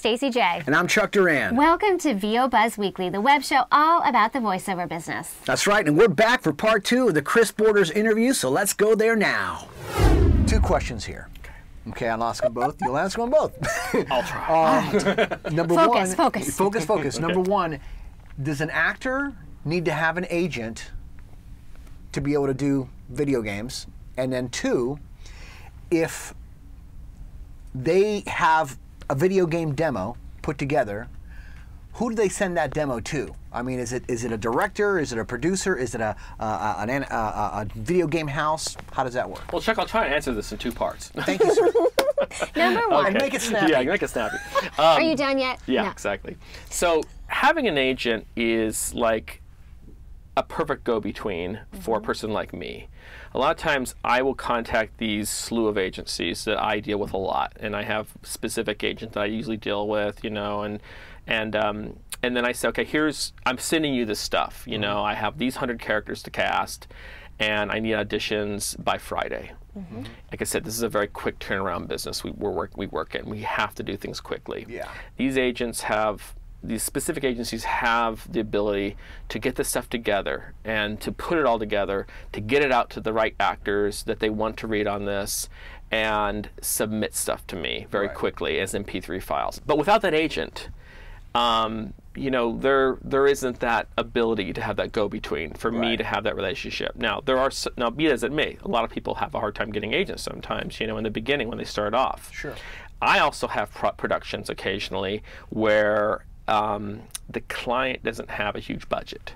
Stacey J. And I'm Chuck Duran. Welcome to VO Buzz Weekly, the web show all about the voiceover business. That's right, and we're back for part 2 of the Chris Borders interview, so let's go there now. 2 questions here. Okay, I'll ask them both. You'll answer them both. I'll try. Number Focus. Focus. Number 1, does an actor need to have an agent to be able to do video games? And then 2, if they have a video game demo put together, who do they send that demo to? I mean, is it a director? Is it a producer? Is it a video game house? How does that work? Well, Chuck, I'll try and answer this in 2 parts. Thank you, sir. Number 1. Okay. Make it snappy. Yeah, make it snappy. Are you done yet? Yeah, No. exactly. So having an agent is like a perfect go-between for a person like me. A lot of times I will contact these slew of agencies that I deal with a lot, and I have specific agents that I usually deal with, you know, and then I say, okay, I'm sending you this stuff, you know, I have these 100 characters to cast, and I need auditions by Friday. Like I said, this is a very quick turnaround business we work in. We have to do things quickly. Yeah. These specific agencies have the ability to get this stuff together and to put it all together, to get it out to the right actors that they want to read on this, and submit stuff to me very quickly as MP3 files. But without that agent, you know, there isn't that ability to have that go-between for me to have that relationship. Now, now be it as it may, a lot of people have a hard time getting agents sometimes, you know, in the beginning when they start off. Sure. I also have productions occasionally where the client doesn't have a huge budget,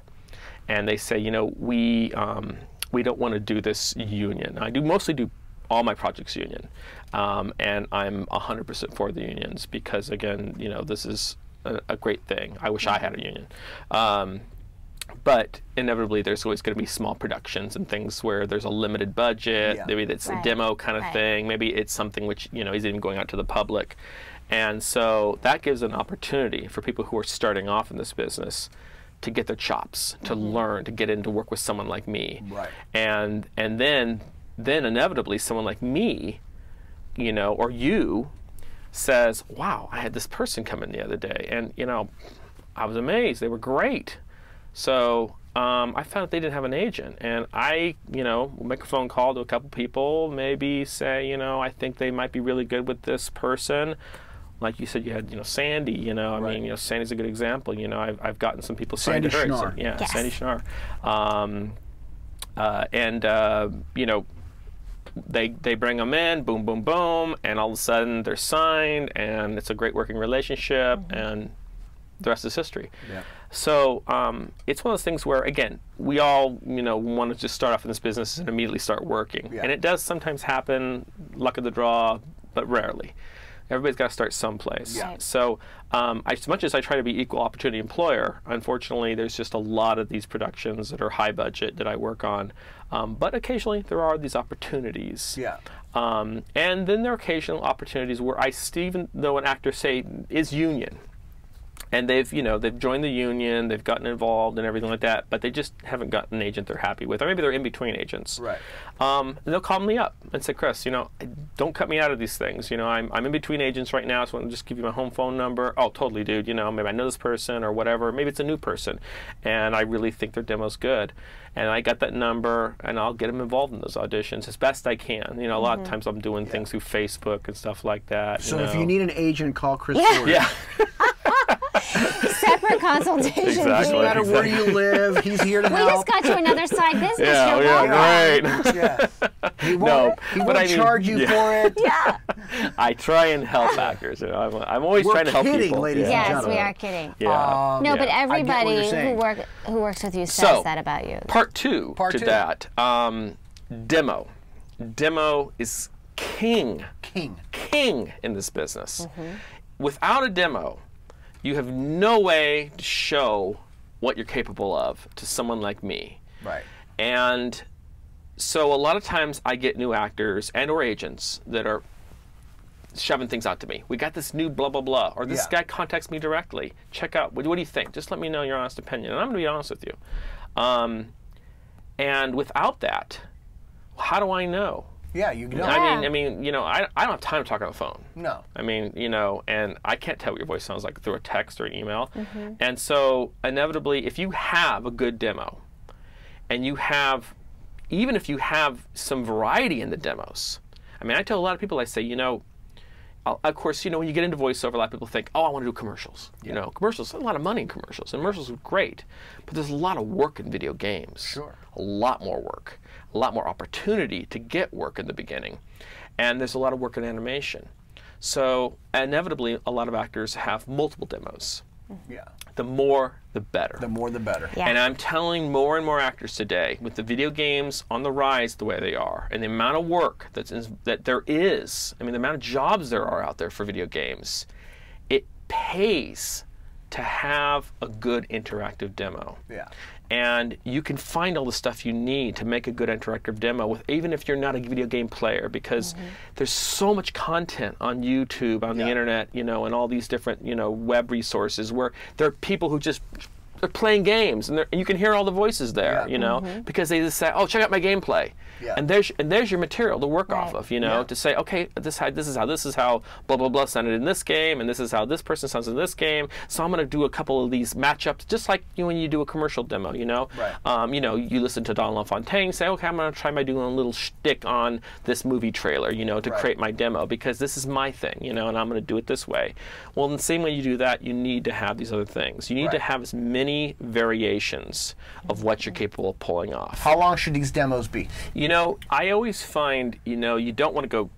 and they say, you know, we don't want to do this union. I mostly do all my projects union, and I'm 100% for the unions because, again, you know, this is a great thing. I wish I had a union. But inevitably there's always going to be small productions and things where there's a limited budget. Maybe it's a demo kind of thing. Maybe it's something which, you know, isn't even going out to the public. And so that gives an opportunity for people who are starting off in this business to get their chops, to learn, to get in to work with someone like me. Right. And then inevitably someone like me, you know, or you, says, wow, I had this person come in the other day, and, you know, I was amazed. They were great. So I found out they didn't have an agent, and I, you know, will make a phone call to a couple people, maybe say, you know, I think they might be really good with this person. Like you said, you had, you know, Sandy, you know, I mean, you know, Sandy's a good example. You know, I've gotten some people signed to her. Schnarr. Yeah, Yes. Sandy Schnarr. You know, they bring them in, boom, boom, boom, and all of a sudden they're signed, and it's a great working relationship, and the rest is history. Yeah. So it's one of those things where, again, we all, you know, want to just start off in this business and immediately start working. Yeah. And it does sometimes happen, luck of the draw, but rarely. Everybody's got to start someplace. Yeah. So as much as I try to be equal opportunity employer, unfortunately there's just a lot of these productions that are high budget that I work on. But occasionally there are these opportunities. Yeah. And then there are occasional opportunities where even though an actor, say, is union, and they've joined the union, they've gotten involved and everything like that, but they just haven't got an agent they're happy with, or maybe they're in between agents. Right. And they'll call me up and say, Chris, you know, don't cut me out of these things. You know, I'm in between agents right now, so I'll just give you my home phone number. Oh, totally, dude. You know, maybe I know this person or whatever. Maybe it's a new person, and I really think their demo's good. And I got that number, and I'll get them involved in those auditions as best I can. You know, a lot of times I'm doing things through Facebook and stuff like that. So you if know. you need an agent, call Chris Borders. Yeah. Separate consultations. Exactly. No matter where you live, he's here to We help. just got you another side business. Yeah, You're yeah, welcome. great. Yeah. He won't, No, he but won't I mean, charge you for it. Yeah. I try and help actors. You know, I'm always We're trying to help kidding, people. ladies and Yes, gentlemen. we are kidding. Yeah. No, yeah. but I get what everybody you're saying. who works with you says So, that about you. Part two to that. Demo. Demo is king in this business. Without a demo, you have no way to show what you're capable of to someone like me. Right. And so a lot of times I get new actors and or agents that are shoving things out to me. We got this new blah, blah, blah. Or this guy contacts me directly. Check out, what do you think? Just let me know your honest opinion. And I'm going to be honest with you. And without that, how do I know Yeah, you know. I mean, you know, I don't have time to talk on the phone. No. I mean, you know, and I can't tell what your voice sounds like through a text or an email. And so, inevitably, if you have a good demo, and you have, even if you have some variety in the demos, I mean, I tell a lot of people, I say, you know, of course, you know, when you get into voiceover, a lot of people think, oh, I want to do commercials. You know, commercials, a lot of money in commercials. And commercials are great. But there's a lot of work in video games. Sure. A lot more work. A lot more opportunity to get work in the beginning. And there's a lot of work in animation. So, inevitably, a lot of actors have multiple demos. Yeah. The more, the better. The more, the better. Yeah. And I'm telling more and more actors today, with the video games on the rise the way they are, and the amount of work that there is, I mean, the amount of jobs there are out there for video games, it pays to have a good interactive demo. Yeah. And you can find all the stuff you need to make a good interactive demo, with even if you're not a video game player, because there's so much content on YouTube, on the internet, you know, and all these different, you know, web resources where there are people who just are playing games, and you can hear all the voices there, you know, because they just say, "Oh, check out my gameplay," and there's your material to work off of, you know, to say, "Okay, this is how blah blah blah sounded in this game, and this is how this person sounds in this game." So I'm going to do a couple of these matchups, just like when you do a commercial demo, you know. Right. You know, you listen to Don LaFontaine, say, "Okay, I'm going to try my doing a little shtick on this movie trailer, you know, to create my demo, because this is my thing, you know, and I'm going to do it this way." Well, in the same way you do that, you need to have these other things. You need to have as many variations of what you're capable of pulling off. How long should these demos be? You know, I always find, you know, you don't want to go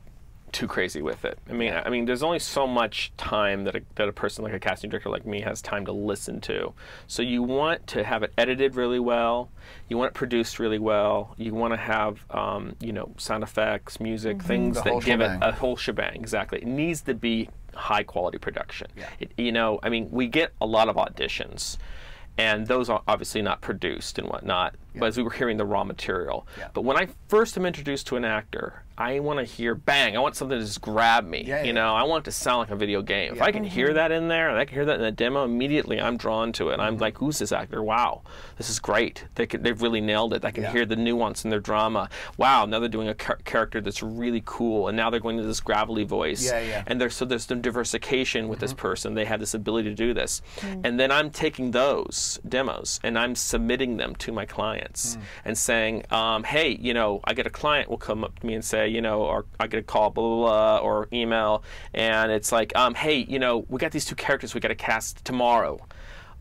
too crazy with it. I mean, there's only so much time that a person like a casting director like me has time to listen to. So you want to have it edited really well. You want it produced really well. You want to have, you know, sound effects, music, things that give it a whole shebang. Exactly. It needs to be high quality production. You know, I mean, we get a lot of auditions, and those are obviously not produced and whatnot, but as we were hearing the raw material. But when I first am introduced to an actor, I want to hear bang. I want something to just grab me. You know, I want it to sound like a video game. If I can hear that in there, and I can hear that in the demo, immediately I'm drawn to it. I'm like, who's this actor? Wow, this is great. They've really nailed it. I can hear the nuance in their drama. Wow, now they're doing a character that's really cool, and now they're going to this gravelly voice. And there's some diversification with this person. They have this ability to do this. And then I'm taking those demos and I'm submitting them to my clients and saying, hey, you know, I get a client will come up to me and say, you know, or I get a call, blah, blah, blah, or email, and it's like, hey, you know, we got these two characters we got to cast tomorrow.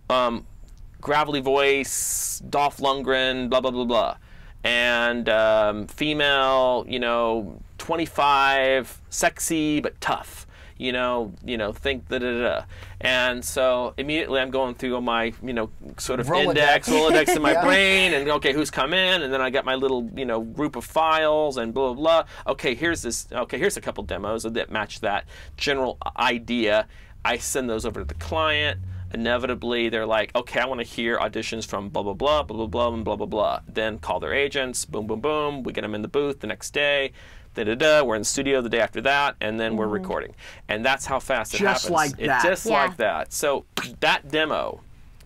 Gravelly voice, Dolph Lundgren, blah, blah, blah, blah. And female, you know, 25, sexy but tough. You know, think da-da-da-da. And so immediately I'm going through my, you know, sort of Rolodex in my brain, and okay, who's come in, and then I got my little, you know, group of files and blah, blah, blah. Okay, here's a couple demos that match that general idea. I send those over to the client. Inevitably, they're like, okay, I want to hear auditions from blah, blah, blah, blah, blah, blah, and blah, blah, blah. Then call their agents, boom, boom, boom. We get them in the booth the next day. Da-da-da, we're in the studio the day after that, and then we're recording. And that's how fast it happens. Just like that. Just like that. So that demo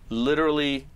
literally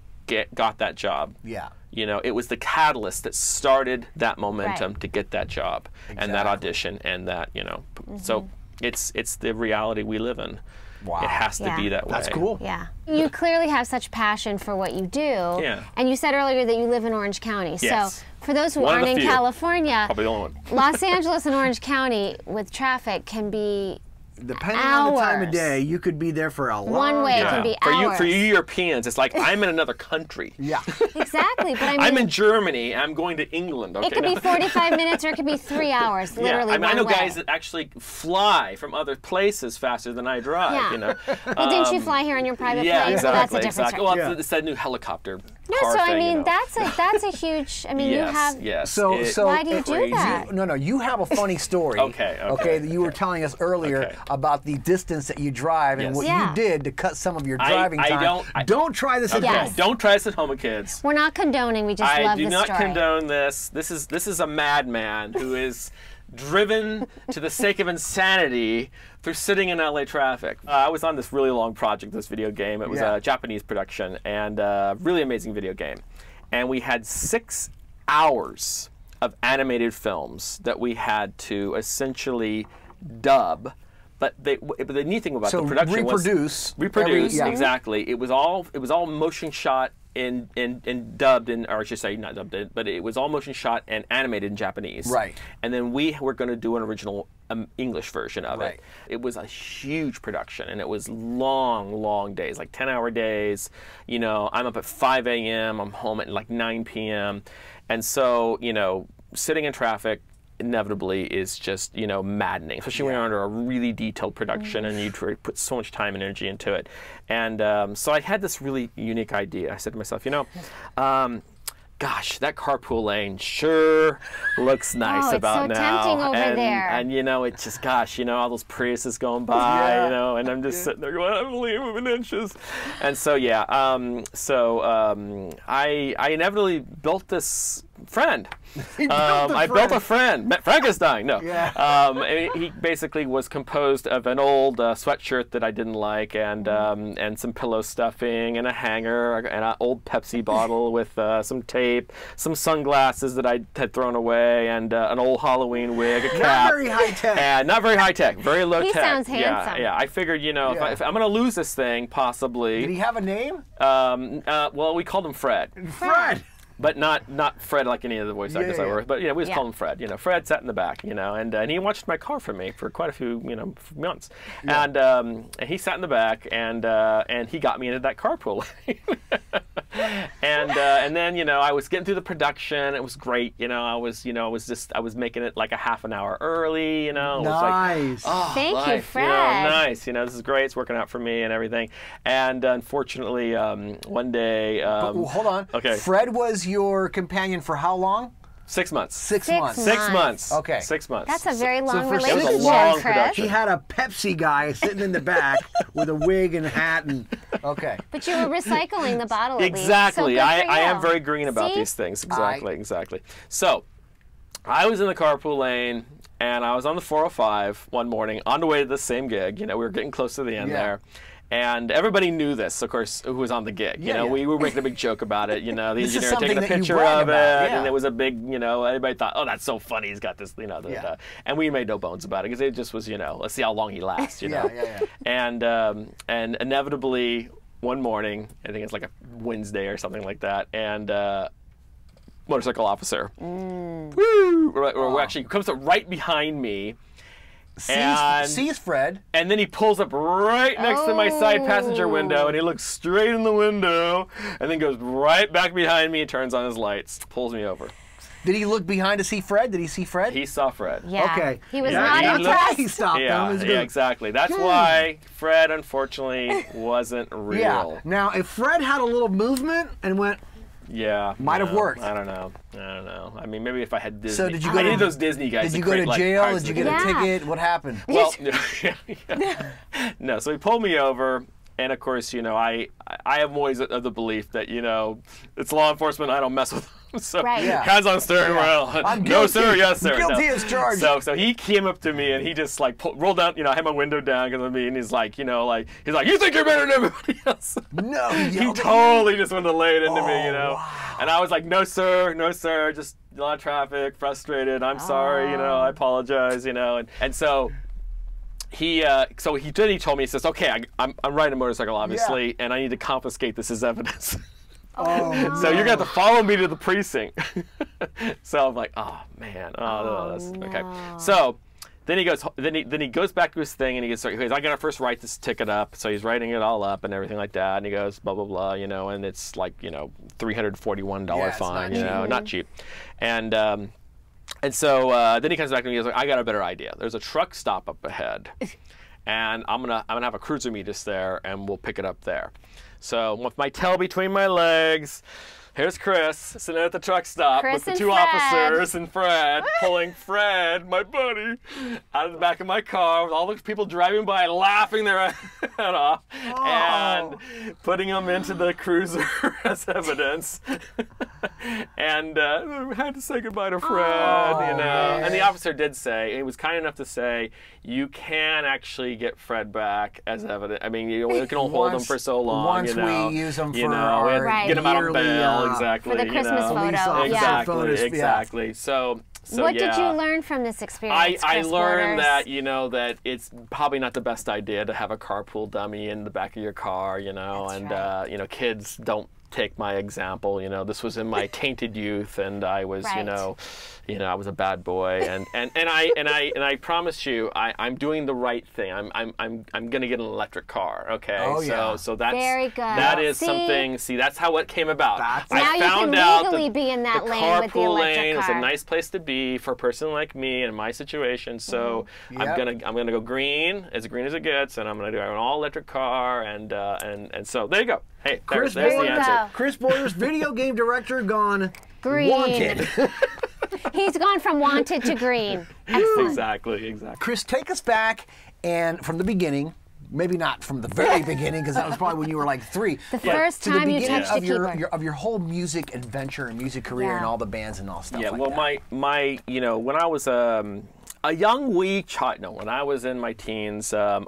got that job. You know, it was the catalyst that started that momentum to get that job and that audition and that, you know. So it's the reality we live in. Wow. It has to be that way. That's cool. You clearly have such passion for what you do. And you said earlier that you live in Orange County. So for those who aren't in California, probably the only one. Los Angeles and Orange County with traffic can be depending on the time of day, you could be there for a long One way it can be hours. For you Europeans, it's like I'm in another country. Exactly, but I mean, I'm in Germany. I'm going to England. Okay, it could be 45 minutes or it could be 3 hours, literally. I know guys that actually fly from other places faster than I drive. You know. Well, didn't you fly here on your private plane? Exactly. So that's a different story. Well, it's that new helicopter. No, so I mean, that's a huge. I mean, you have. So why do you do that? No, you have a funny story. Okay. That you were telling us earlier about the distance that you drive and what you did to cut some of your driving time. Don't try this at home. Don't try this at home, kids. We're not condoning. We just love the story. I do not condone this. This is a madman who is driven to the sake of insanity through sitting in LA traffic. I was on this really long project, this video game. It was a Japanese production and a really amazing video game. And we had 6 hours of animated films that we had to essentially dub. But the neat thing about the production was reproduce exactly. It was all motion shot and dubbed in, or I should say not dubbed in, but it was all motion shot and animated in Japanese. Right. And then we were going to do an original English version of it. It was a huge production, and it was long days, like 10-hour days. You know, I'm up at 5 a.m. I'm home at like 9 p.m. And so, you know, sitting in traffic inevitably is just, you know, maddening, especially when you're under a really detailed production and you put so much time and energy into it. And so I had this really unique idea. I said to myself, you know, gosh, that carpool lane sure looks nice about now. It's so tempting over there. And you know, it's just, gosh, you know, all those Priuses going by, you know, and I'm just sitting there going, I don't believe I'm in inches. And so, yeah, I inevitably built this friend. I built a friend, Frankenstein. No, he basically was composed of an old sweatshirt that I didn't like, and some pillow stuffing, and a hanger, and an old Pepsi bottle with some tape, some sunglasses that I had thrown away, and an old Halloween wig, a cap. Not very high tech. Not very high tech. Very low tech. He sounds handsome. Yeah. I figured, you know, if I'm going to lose this thing, possibly. Did he have a name? Well, we called him Fred. Fred. But not Fred like any of the voice actors I work with. But we just call him Fred. You know, Fred sat in the back. You know, and he watched my car for me for quite a few months. Yeah. And he sat in the back, and he got me into that carpool. And then, you know, I was getting through the production. It was great. You know, I was making it like a half an hour early. You know, nice. It was like, oh, Thank you, Fred. You know, nice. You know, this is great. It's working out for me and everything. And unfortunately, one day. But, hold on. Okay. Fred was your companion for how long? 6 months. 6 months. 6 months. Okay. 6 months. That's a very long for relationship, 6 months, Chris. He had a Pepsi guy sitting in the back with a wig and hat and But you were recycling the bottle exactly. So I am very green about these things. Exactly. So I was in the carpool lane, and I was on the 405 one morning on the way to the same gig. You know, we were getting close to the end there. And everybody knew this, of course, who was on the gig. You know, we were making a big joke about it. You know, the engineer taking a picture of it, and it was a big, you know, everybody thought, oh, that's so funny. He's got this, you know, and we made no bones about it because it just was, you know, let's see how long he lasts, you know. And inevitably, one morning, I think it's like a Wednesday or something like that, and motorcycle officer, actually comes up right behind me. Sees Fred. And then he pulls up right next to my side passenger window, and he looks straight in the window, and then goes right back behind me and turns on his lights, pulls me over. Did he look behind to see Fred? Did he see Fred? He saw Fred. Yeah. Okay. He was not impressed. He stopped him. Yeah, exactly. That's why Fred, unfortunately, wasn't real. Yeah. Now, if Fred had a little movement and went... Yeah, might have worked. I don't know. I mean, maybe if I had Disney. So did you go to those Disney guys? Did you go to jail? Did you get a ticket? What happened? Well, no. So he pulled me over, and of course, you know, I am always of the belief that, you know, it's law enforcement. I don't mess with them. So hands on steering wheel. No sir, yes sir. Guilty as charged. So he came up to me and he just like rolled down. You know, I had my window down because of me, and he's like, you know, he's like, you think you're better than everybody else? No, he totally just wanted to lay it into me, you know. Wow. And I was like, no sir, just a lot of traffic, frustrated. I'm sorry, you know, I apologize, you know, and so. He told me, he says, okay, I'm riding a motorcycle, obviously, and I need to confiscate this as evidence. So you're gonna have to follow me to the precinct. So I'm like, oh man, okay. So then he goes back to his thing, and he goes, I gotta first write this ticket up. So he's writing it all up and everything like that, and he goes, blah blah blah, you know, and it's like, you know, $341 fine, you know, not cheap, and so then he comes back to me and he's like, I got a better idea. There's a truck stop up ahead, and I'm gonna have a cruiser meet us there, and we'll pick it up there. So with my tail between my legs, here's Chris sitting at the truck stop with the two officers and Fred pulling Fred, my buddy, out of the back of my car with all the people driving by laughing their head off and putting him into the cruiser as evidence. And I had to say goodbye to Fred, you know. Man. And the officer did say, he was kind enough to say, you can actually get Fred back as evidence. I mean, you can only hold him for so long. Once you know, we use him for our get him out on bail, exactly. For the Christmas photo. Exactly. So what did you learn from this experience? I learned that, you know, that it's probably not the best idea to have a carpool dummy in the back of your car, you know, you know, kids don't take my example. You know, this was in my tainted youth, and I was, you know, I was a bad boy, and I promise you, I'm doing the right thing. I'm gonna get an electric car. Okay. Oh, yeah. So that's very good. That is something. See, that's how it came about. Now found you can out legally be in that lane with the carpool electric lane car. is a nice place to be for a person like me in my situation. So I'm gonna go green as it gets, and I'm gonna do an all electric car, and so there you go. Hey, there's the answer. Chris Boyer's video game director gone green. Wanted. He's gone from wanted to green. Excellent. Exactly. Chris, take us back and from the beginning. Maybe not from the very beginning, because that was probably when you were like 3. The first time you touched the keyboard. of your whole music adventure and music career and all the bands and all stuff. Yeah. like Well, that. my you know, when I was a young, weak child. No, when I was in my teens, I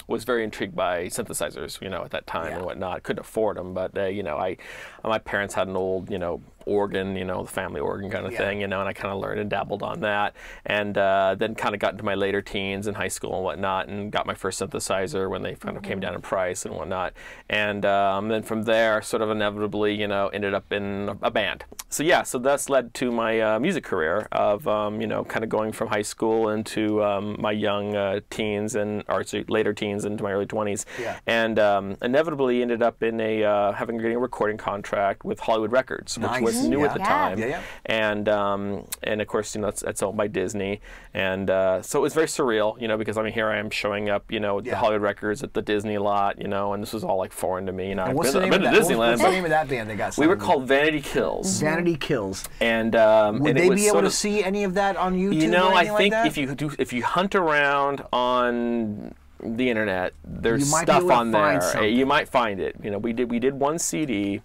was very intrigued by synthesizers, you know, at that time and whatnot. Couldn't afford them, but you know, my parents had an old, you know, organ, you know, the family organ kind of thing, you know, and I kind of learned and dabbled on that, and then kind of got into my later teens in high school and whatnot, and got my first synthesizer when they kind of came down in price and whatnot, and then from there, sort of inevitably, you know, ended up in a band. So yeah, so that's led to my music career of, you know, kind of going from high school into my young teens and or later teens into my early 20s, and inevitably ended up in getting a recording contract with Hollywood Records, which was new at the time, and of course, you know, that's owned by Disney, and so it was very surreal, you know, because I mean, here I am showing up, you know, the Hollywood Records at the Disney lot, you know, and this was all like foreign to me. You know, I've been to Disneyland. What's the name of that band that got signed? We were called Vanity Kills. Vanity Kills. And would they be able to see any of that on YouTube? You know, or I think like if you hunt around on the internet, there's stuff on there. You might find it. You know, we did one CD.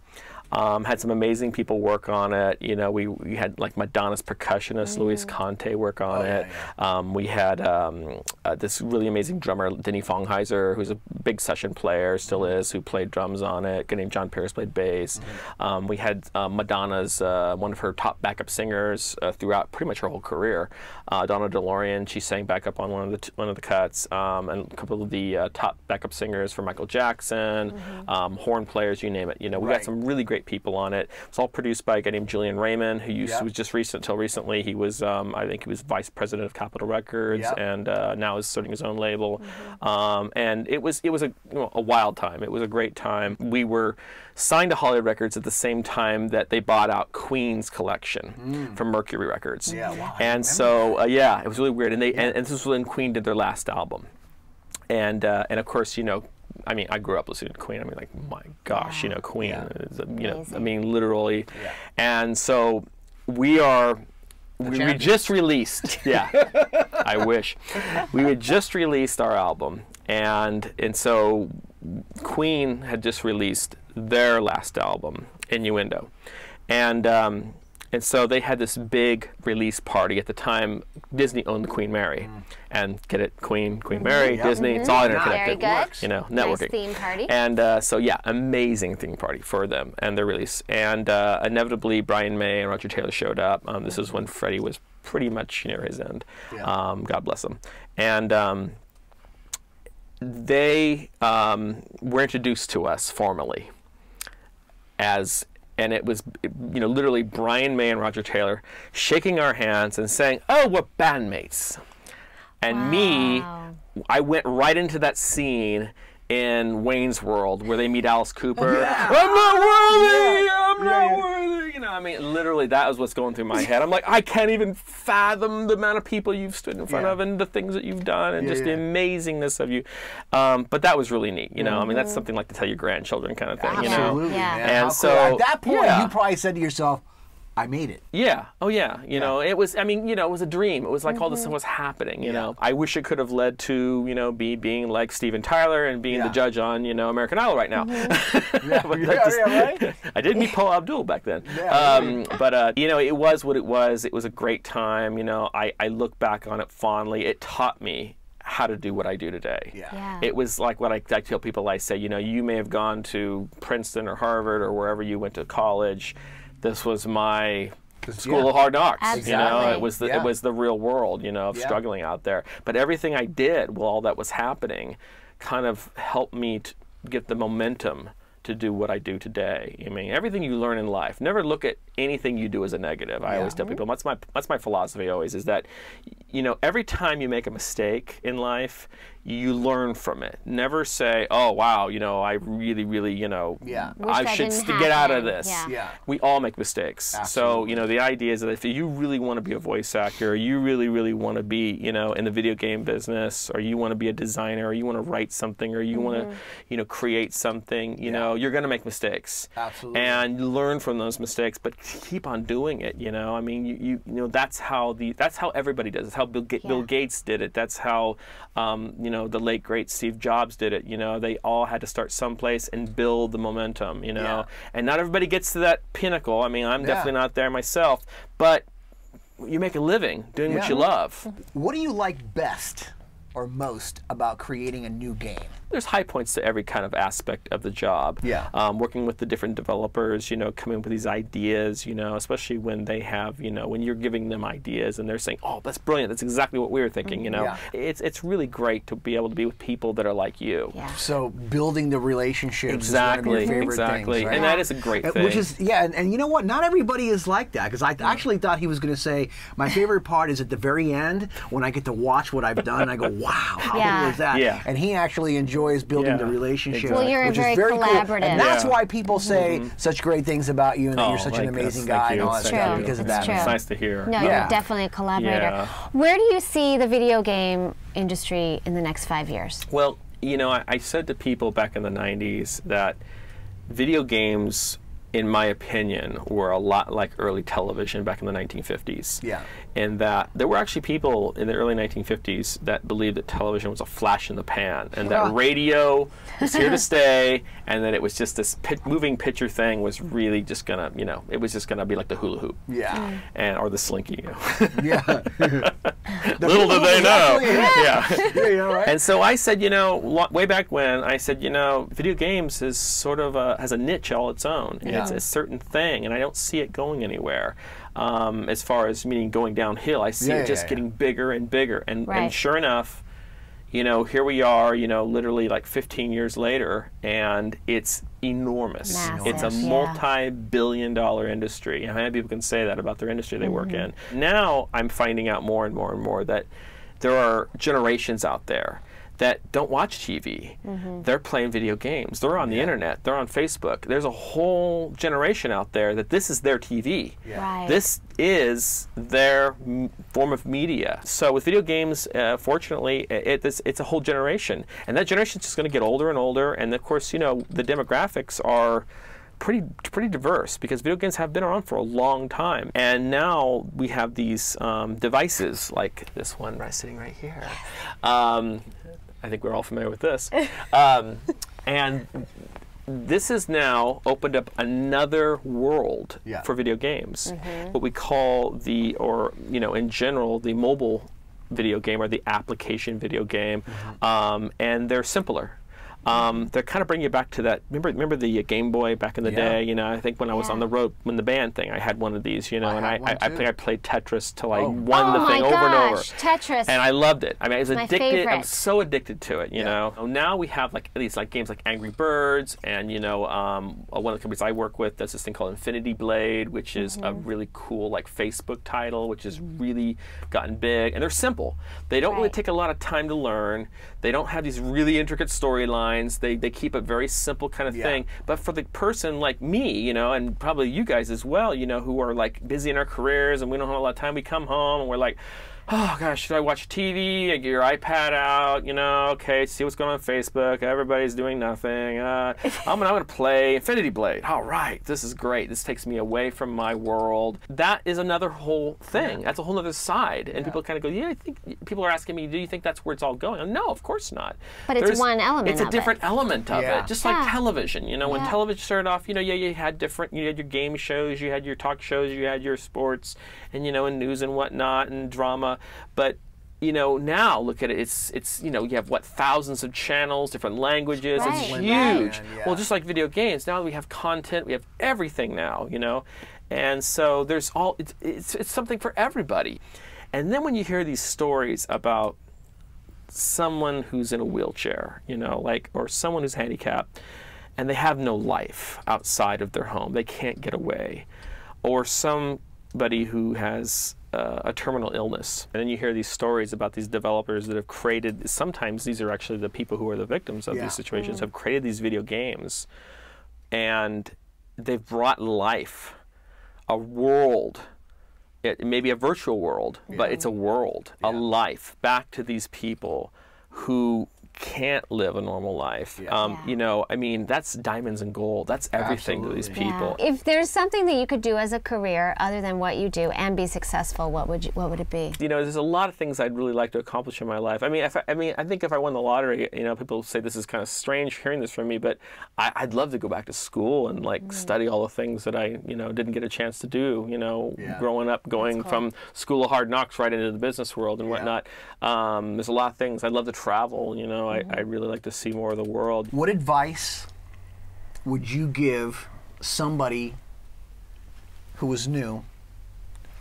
Had some amazing people work on it. You know, we had like Madonna's percussionist Luis Conte work on it. We had this really amazing drummer, Denny Fongheiser, who's a big session player, still is, who played drums on it. A guy named John Pierce played bass. We had Madonna's one of her top backup singers throughout pretty much her whole career, Donna DeLorean. She sang backup on one of the cuts, and a couple of the top backup singers for Michael Jackson, horn players, you name it. You know, we got some really great people on it. It's all produced by a guy named Julian Raymond, who was just until recently he was, I think he was vice president of Capitol Records, and now is starting his own label. And it was a wild time. It was a great time. We were signed to Hollywood Records at the same time that they bought out Queen's collection from Mercury Records. And so it was really weird. And and this was when Queen did their last album. And of course, you know, I mean, I grew up listening to Queen. I mean, like, my gosh, you know, Queen is, you know, I mean, literally. And so we just released, I wish. We had just released our album. And so Queen had just released their last album, Innuendo. And so they had this big release party. At the time, Disney owned the Queen Mary. And get it, Queen Mary, Disney, it's all interconnected. Very good. You know, networking. Nice theme party. And so amazing theme party for them and their release. And inevitably, Brian May and Roger Taylor showed up. This is when Freddie was pretty much near his end. God bless him. And they were introduced to us formally and it was, you know, literally Brian May and Roger Taylor shaking our hands and saying, "Oh, we're bandmates." And me, I went right into that scene in Wayne's World where they meet Alice Cooper. I'm not worthy! I'm not worthy! You know, I mean, literally that was what's going through my head. I'm like, I can't even fathom the amount of people you've stood in front of and the things that you've done and just the amazingness of you. But that was really neat, you know. I mean, that's something like to tell your grandchildren kind of thing, you know. Man. And so at that point, you probably said to yourself, I made it. Yeah. Oh, yeah. You know, it was, I mean, you know, it was a dream. It was like all this stuff was happening, you know. I wish it could have led to, you know, being like Steven Tyler and being the judge on, you know, American Idol right now. Right? I did meet Paula Abdul back then. But, you know, it was what it was. It was a great time. You know, I look back on it fondly. It taught me how to do what I do today. It was like what I tell people. I say, you know, you may have gone to Princeton or Harvard or wherever you went to college. This was my school of hard knocks. Absolutely. You know, it was the real world, you know, of struggling out there. But everything I did while all that was happening kind of helped me to get the momentum to do what I do today. I mean, everything you learn in life, never look at anything you do as a negative. I always tell people, that's my philosophy always, is that, you know, every time you make a mistake in life, you learn from it. Never say, oh, wow, you know, I really, you know, I should get out of this. We all make mistakes. So, you know, the idea is that if you really want to be a voice actor, or you really want to be, you know, in the video game business, or you want to be a designer, or you want to write something, or you want to, you know, create something, you know, you're going to make mistakes. And learn from those mistakes, but keep on doing it, you know. I mean, you know, that's how everybody does it. That's how Bill Gates did it. That's how, you know, the late great Steve Jobs did it. You know, they all had to start someplace and build the momentum, you know. And not everybody gets to that pinnacle. I mean, I'm definitely not there myself, but you make a living doing what you love. What do you like best or most about creating a new game? There's high points to every kind of aspect of the job. Working with the different developers, you know, coming up with these ideas, you know, especially when they have, you know, when you're giving them ideas and they're saying, oh, that's brilliant, that's exactly what we were thinking, you know. It's really great to be able to be with people that are like you. So building the relationships is one of your favorite things, right? And that is a great thing. Which is, and you know what, not everybody is like that, because I actually thought he was going to say, my favorite part is at the very end when I get to watch what I've done and I go, wow, how cool was that? And he actually enjoys building the relationship, well, you're which very is very collaborative. cool. And that's why people say such great things about you and that you're such an amazing guy and all that stuff because of that. It's nice to hear. No, you're definitely a collaborator. Where do you see the video game industry in the next 5 years? Well, you know, I said to people back in the 90s that video games, in my opinion, were a lot like early television back in the 1950s. And that there were actually people in the early 1950s that believed that television was a flash in the pan, and that radio was here to stay, and that it was just this moving picture thing was really just gonna, you know, it was just gonna be like the hula hoop. And or the slinky. You know. Little did they know. And so I said, you know, way back when, I said, you know, video games is sort of has a niche all its own. It's a certain thing, and I don't see it going anywhere. As far as meaning going downhill, I see it just getting bigger and bigger. And sure enough, you know, here we are, you know, literally like 15 years later, and it's enormous. Massive, it's a multi-billion-dollar industry. How many people can say that about their industry they work in? Now I'm finding out more and more and more that there are generations out there that don't watch TV. They're playing video games. They're on the internet. They're on Facebook. There's a whole generation out there that this is their TV. This is their form of media. So with video games, fortunately, it's a whole generation. And that generation's just going to get older and older. And of course, you know, the demographics are pretty diverse, because video games have been around for a long time, and now we have these devices like this one sitting right here. I think we're all familiar with this, and this has now opened up another world for video games. What we call or you know, in general, the mobile video game or the application video game, and they're simpler. They kind of bring you back to that. Remember the Game Boy back in the day? You know, I think when I was on the road, when the band thing, I had one of these. You know, and I think I played Tetris till I won the thing over and over. Tetris. And I loved it. I mean, I was addicted. Favorite. I'm so addicted to it. You know. Now we have like these games like Angry Birds, and you know, one of the companies I work with does this thing called Infinity Blade, which is a really cool like Facebook title, which has really gotten big. And they're simple. They don't really take a lot of time to learn. They don't have these really intricate storylines. lines. They keep a very simple kind of thing. But for the person like me, you know, and probably you guys as well, you know, who are like busy in our careers and we don't have a lot of time, we come home and we're like, oh gosh, should I watch TV? I get your iPad out, you know, okay, see what's going on Facebook. Everybody's doing nothing. I'm gonna play Infinity Blade. All right, this is great. This takes me away from my world. That is another whole thing. That's a whole other side. And people kind of go, yeah, I think people are asking me, do you think that's where it's all going? No, of course not. But it's one element It's a different element of it. Just like television. You know, when television started off, you know, you had you had your game shows, you had your talk shows, you had your sports, and, you know, and news and whatnot, and drama. But, you know, now look at it. It's you know, you have what, thousands of channels, different languages. It's huge. Well, just like video games, now we have content. We have everything now. You know, and so there's all. It's something for everybody. And then when you hear these stories about someone who's in a wheelchair, you know, like, or someone who's handicapped, and they have no life outside of their home, they can't get away, or somebody who has a terminal illness. And then you hear these stories about these developers that have created, sometimes these are actually the people who are the victims of these situations, have created these video games, and they've brought life, a world, it may be a virtual world, but it's a world, a life, back to these people who can't live a normal life. You know, I mean, that's diamonds and gold. That's everything to these people. If there's something that you could do as a career other than what you do and be successful, what would it be? You know, there's a lot of things I'd really like to accomplish in my life. I mean, I think if I won the lottery, you know, people say this is kind of strange hearing this from me, but I'd love to go back to school and like study all the things that I, you know, didn't get a chance to do. You know, growing up, going from school of hard knocks right into the business world and whatnot. There's a lot of things. I'd love to travel. You know, I really like to see more of the world. What advice would you give somebody who was new,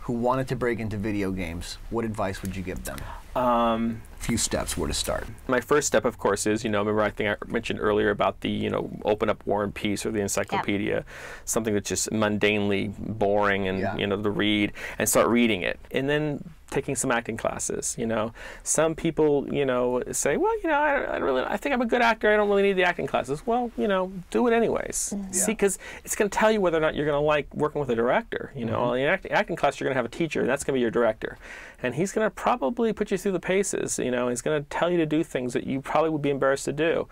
who wanted to break into video games? What advice would you give them? A few steps where to start. My first step, of course, is, you know, remember I think I mentioned earlier about the, you know, open up War and Peace or the encyclopedia, something that's just mundanely boring and, you know, to read, and start reading it. And then taking some acting classes, you know. Some people, you know, say, well, you know, I think I'm a good actor, I don't really need the acting classes. Well, you know, do it anyways. See, because it's going to tell you whether or not you're going to like working with a director, you know. In an acting class, you're going to have a teacher, and that's going to be your director. And he's going to probably put you through the paces, you know. He's going to tell you to do things that you probably would be embarrassed to do.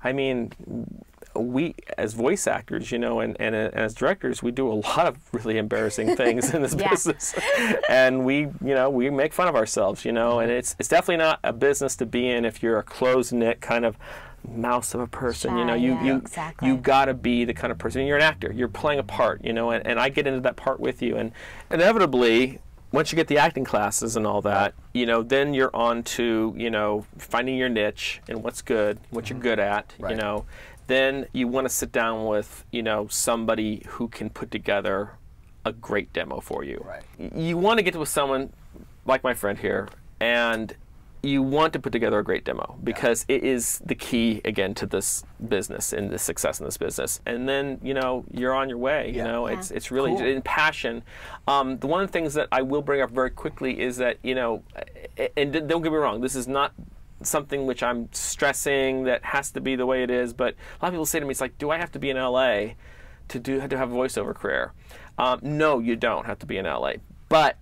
I mean, we, as voice actors, you know, and as directors, we do a lot of really embarrassing things in this business. And we, you know, we make fun of ourselves, you know, and it's definitely not a business to be in if you're a closed-knit kind of mouse of a person. You know, you got to be the kind of person. You're an actor. You're playing a part, you know, and I get into that part with you. And inevitably, once you get the acting classes and all that, you know, then you're on to, you know, finding your niche and what's good, what you're good at, you know. Then you want to sit down with, you know, somebody who can put together a great demo for you. You want to get with someone like my friend here, and you want to put together a great demo because it is the key, again, to this business and the success in this business. And then, you know, you're on your way. You know, it's really in passion. One of the things that I will bring up very quickly is that, you know, and don't get me wrong, this is not something which I'm stressing that has to be the way it is, but a lot of people say to me, it's like, do I have to be in LA to have a voiceover career? No, you don't have to be in LA. But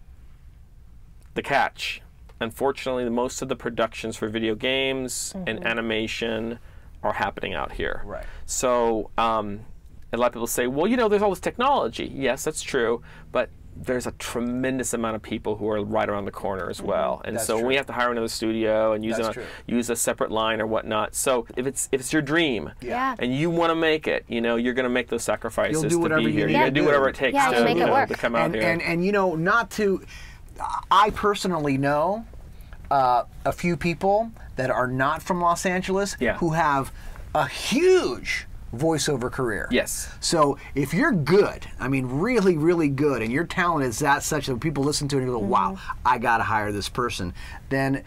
the catch, unfortunately, most of the productions for video games and animation are happening out here. So a lot of people say, well, you know, there's all this technology. Yes, that's true, but there's a tremendous amount of people who are right around the corner as well. And so we have to hire another studio and use a separate line or whatnot. So if it's your dream and you want to make it, you know, you're going to make those sacrifices to be here. You're going to do whatever it takes to come out here. And you know, I personally know a few people that are not from Los Angeles who have a huge voiceover career. So if you're good, I mean really, really good, and your talent is that such that people listen to it and go, wow, I got to hire this person, then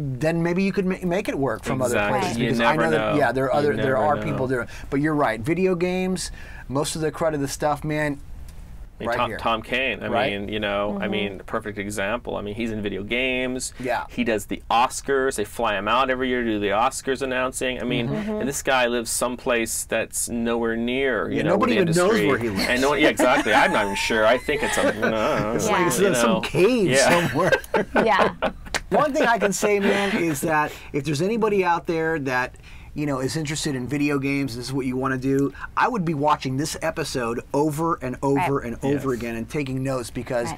maybe you could make it work from other places. Because I know that there are people there. But you're right, video games, most of the crud of the stuff, man, Tom Kane. I mean, you know, I mean, perfect example. I mean, he's in video games. Yeah. He does the Oscars. They fly him out every year to do the Oscars announcing. I mean, and this guy lives someplace that's nowhere near, you know, nobody even knows where he lives. And yeah, exactly. I'm not even sure. I think it's some cave somewhere. Yeah. One thing I can say, man, is that if there's anybody out there that, you know, is interested in video games, this is what you want to do, I would be watching this episode over and over and over again and taking notes, because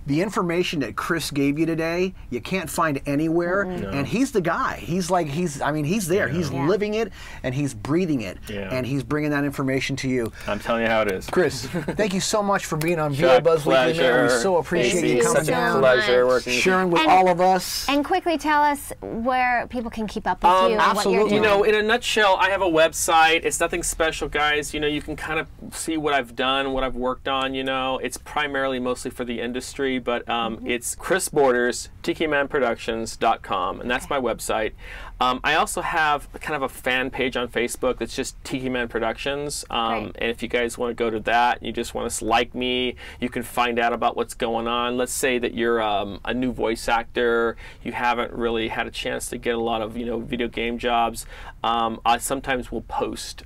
the information that Chris gave you today, you can't find anywhere, and he's the guy. He's like, I mean, he's there. He's living it, and he's breathing it, and he's bringing that information to you. I'm telling you how it is. Chris, thank you so much for being on VO Buzz Weekly, man. We so appreciate you coming down. Pleasure working, sharing with all of us. And quickly tell us where people can keep up with you and what you're doing. You know, in a nutshell, I have a website. It's nothing special, guys. You know, you can kind of see what I've done, what I've worked on. You know, it's primarily mostly for the industry, but it's Chris Borders, TikiManProductions.com, and that's my website. I also have kind of a fan page on Facebook that's just Tiki Man Productions, and if you guys want to go to that, you just want to like me, you can find out about what's going on. Let's say that you're a new voice actor, you haven't really had a chance to get a lot of, you know, video game jobs. I sometimes will post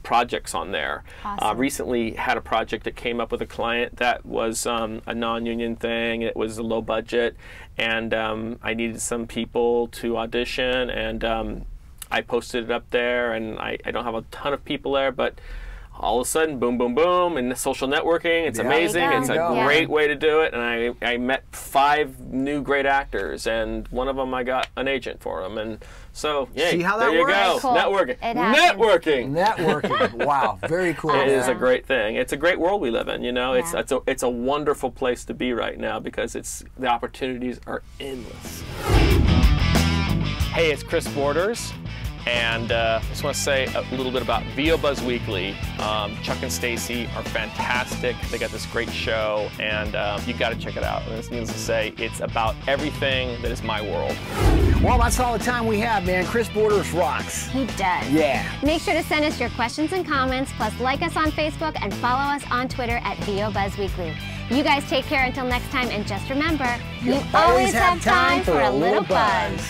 projects on there. Awesome. Recently had a project that came up with a client that was a non-union thing. It was a low budget, and I needed some people to audition, and I posted it up there, and I don't have a ton of people there, but all of a sudden, boom, boom, boom, and social networking, it's amazing. It's a great way to do it, and I met 5 new great actors, and one of them I got an agent for them, and so, yeah, see how that there you works? go. Cool. Networking. Wow, very cool. It is a great thing. It's a great world we live in. You know, it's a wonderful place to be right now, because the opportunities are endless. Hey, it's Chris Borders, and I just want to say a little bit about VO Buzz Weekly. Chuck and Stacy are fantastic. They got this great show, and you got to check it out. And it's needless to say, it's about everything that is my world. Well, that's all the time we have, man. Chris Borders rocks. He does. Yeah. Make sure to send us your questions and comments, plus like us on Facebook and follow us on Twitter at VO Buzz Weekly. You guys take care until next time, and just remember, you always have time for a little buzz.